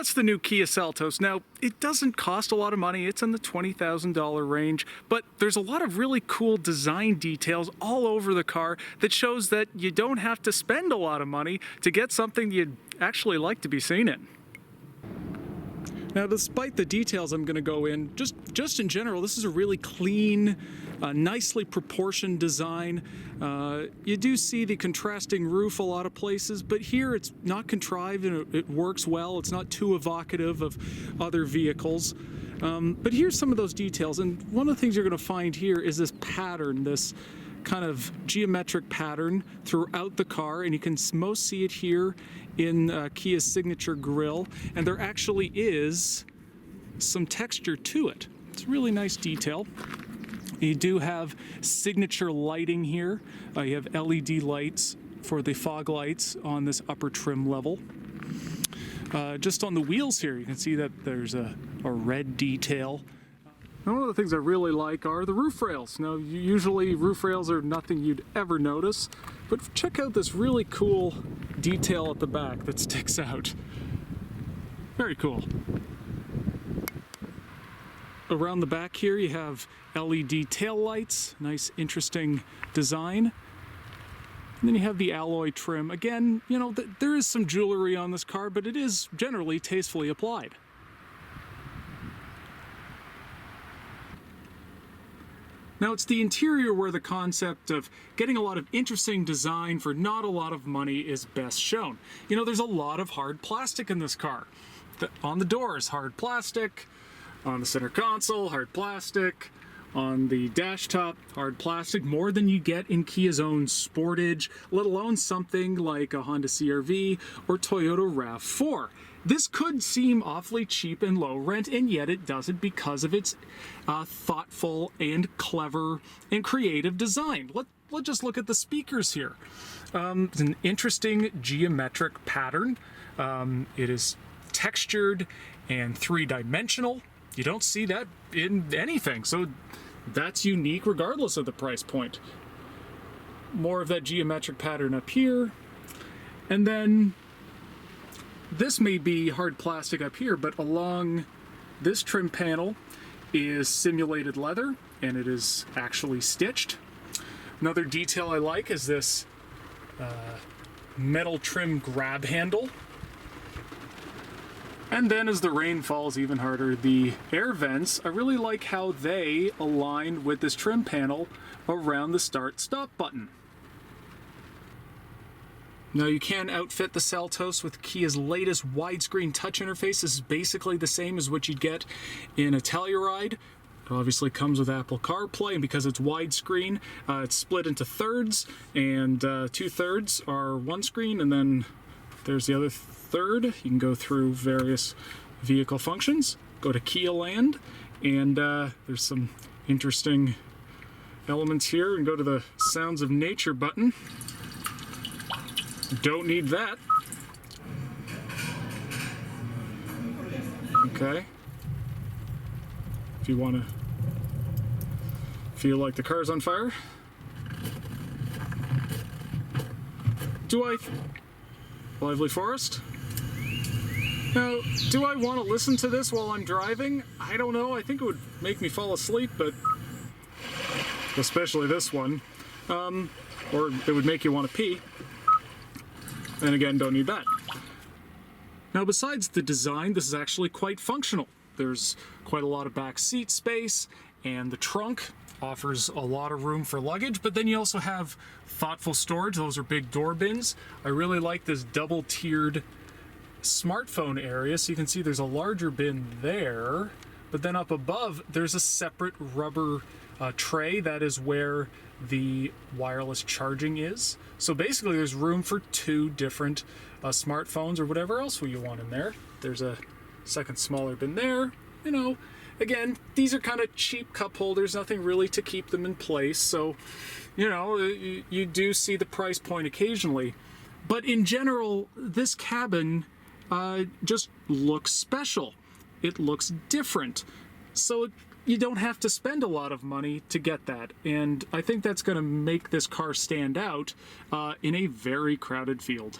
That's the new Kia Seltos. Now, it doesn't cost a lot of money. It's in the $20,000 range, but there's a lot of really cool design details all over the car that shows that you don't have to spend a lot of money to get something you'd actually like to be seen in. Now, despite the details I'm going to go in, just in general, this is a really clean, nicely proportioned design. You do see the contrasting roof a lot of places, but here it's not contrived and it works well. It's not too evocative of other vehicles. But here's some of those details, and one of the things you're going to find here is this pattern, this kind of geometric pattern throughout the car, and you can most see it here in Kia's signature grille, and there actually is some texture to it. It's a really nice detail. You do have signature lighting here. You have LED lights for the fog lights on this upper trim level. Just on the wheels here, you can see that there's a red detail. Now, one of the things I really like are the roof rails. Now, usually roof rails are nothing you'd ever notice, but check out this really cool detail at the back that sticks out. Very cool. Around the back here you have LED tail lights, nice interesting design. And then you have the alloy trim. Again, you know, there is some jewelry on this car, but it is generally tastefully applied. Now, it's the interior where the concept of getting a lot of interesting design for not a lot of money is best shown. You know, there's a lot of hard plastic in this car. On the doors, hard plastic. On the center console, hard plastic. On the dash top, hard plastic. More than you get in Kia's own Sportage, let alone something like a Honda CR-V or Toyota RAV4. This could seem awfully cheap and low rent, and yet it doesn't because of its thoughtful and clever and creative design. Let's just look at the speakers here. It's an interesting geometric pattern. It is textured and three-dimensional. You don't see that in anything, so that's unique regardless of the price point. More of that geometric pattern up here, and then this may be hard plastic up here, but along this trim panel is simulated leather, and it is actually stitched. Another detail I like is this metal trim grab handle. And then as the rain falls even harder, the air vents, I really like how they align with this trim panel around the start-stop button. Now, you can outfit the Seltos with Kia's latest widescreen touch interface. This is basically the same as what you'd get in a Telluride. It obviously comes with Apple CarPlay, and because it's widescreen, it's split into thirds, and 2/3 are one screen, and then there's the other third. You can go through various vehicle functions, go to Kia Land, and there's some interesting elements here, and go to the Sounds of Nature button. Don't need that. Okay. If you want to feel like the car's on fire. Lively Forest. Now, do I want to listen to this while I'm driving? I don't know. I think it would make me fall asleep, but especially this one. Or it would make you want to pee. And again, don't need that. Now, besides the design, this is actually quite functional. There's quite a lot of back seat space, and the trunk offers a lot of room for luggage, but then you also have thoughtful storage. Those are big door bins. I really like this double-tiered smartphone area, so you can see there's a larger bin there, but then up above, there's a separate rubber tray. That is where the wireless charging is. So basically there's room for two different smartphones or whatever else you want in there. There's a second smaller bin there. You know, again, these are kind of cheap cup holders, nothing really to keep them in place. So, you know, you do see the price point occasionally. But in general, this cabin just looks special. It looks different. So you don't have to spend a lot of money to get that, and I think that's going to make this car stand out in a very crowded field.